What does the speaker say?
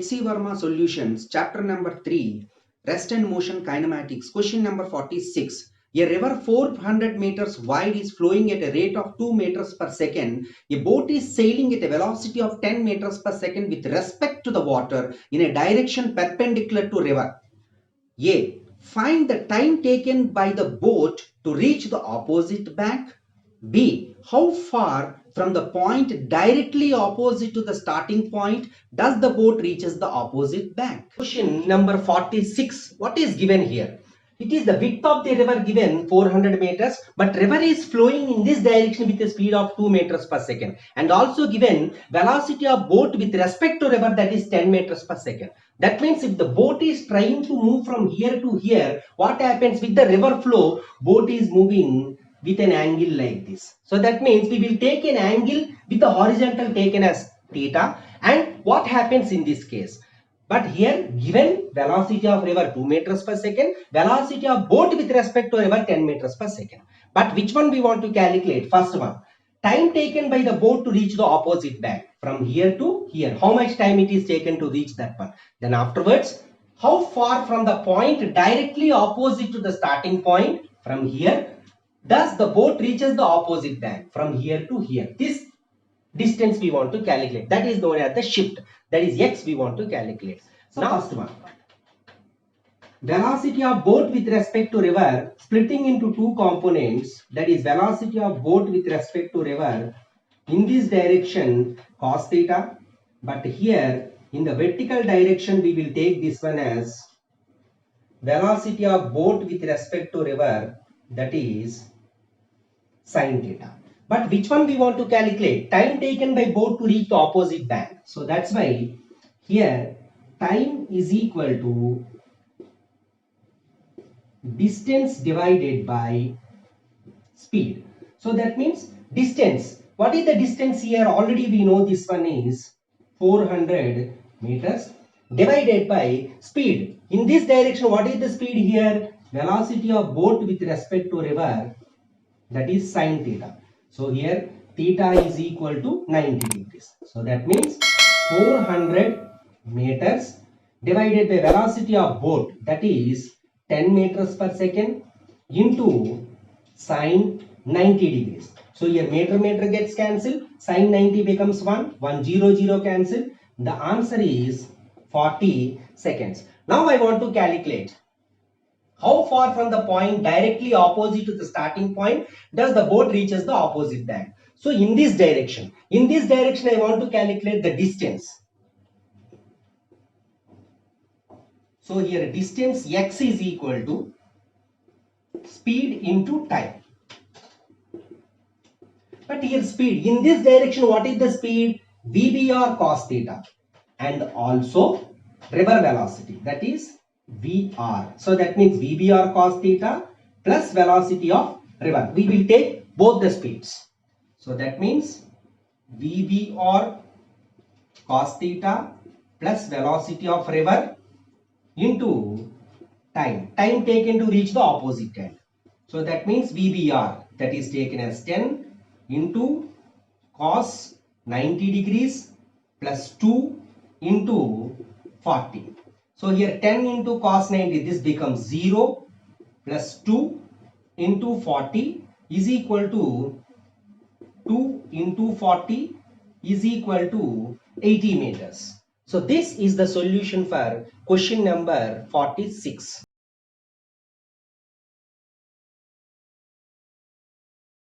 H.C. Verma Solutions, chapter number 3, Rest and Motion Kinematics, question number 46. A river 400 meters wide is flowing at a rate of 2 meters per second. A boat is sailing at a velocity of 10 meters per second with respect to the water in a direction perpendicular to river. A. Find the time taken by the boat to reach the opposite bank. B. How far from the point directly opposite to the starting point does the boat reaches the opposite bank? Question number 46. What is given here? It is the width of the river given 400 meters, but river is flowing in this direction with a speed of 2 meters per second, and also given velocity of boat with respect to river, that is 10 meters per second. That means if the boat is trying to move from here to here, what happens with the river flow? Boat is moving with an angle like this. So that means we will take an angle with the horizontal taken as theta. And what happens in this case? But here given velocity of river 2 meters per second, velocity of boat with respect to river 10 meters per second. But which one we want to calculate? First one, time taken by the boat to reach the opposite bank from here to here. How much time it is taken to reach that one? Then afterwards, how far from the point directly opposite to the starting point from here does the boat reaches the opposite bank from here to here? This distance we want to calculate. That is known as the shift. That is x we want to calculate. So now first one, velocity of boat with respect to river splitting into two components. That is velocity of boat with respect to river in this direction cos theta, but here in the vertical direction we will take this one as velocity of boat with respect to river, that is sin theta. But which one we want to calculate? Time taken by boat to reach the opposite bank. So that's why here time is equal to distance divided by speed. So that means distance. What is the distance here? Already we know this one is 400 meters divided by speed. In this direction, what is the speed here? Velocity of boat with respect to river, that is sin theta. So here theta is equal to 90 degrees. So that means 400 meters divided by velocity of boat, that is 10 meters per second into sin 90 degrees. So here meter gets cancelled, sin 90 becomes 1, 100 cancel. The answer is 40 seconds. Now I want to calculate how far from the point directly opposite to the starting point does the boat reaches the opposite bank. So in this direction I want to calculate the distance. So here distance x is equal to speed into time. But here speed, in this direction what is the speed? VBR cos theta, and also river velocity, that is VR. So that means VBR cos theta plus velocity of river. We will take both the speeds. So that means VBR cos theta plus velocity of river into time taken to reach the opposite end. So that means VBR, that is taken as 10 into cos 90 degrees plus 2 into 40. So here 10 into cos 90, this becomes 0 plus 2 into 40 is equal to 2 into 40 is equal to 80 meters. So this is the solution for question number 46.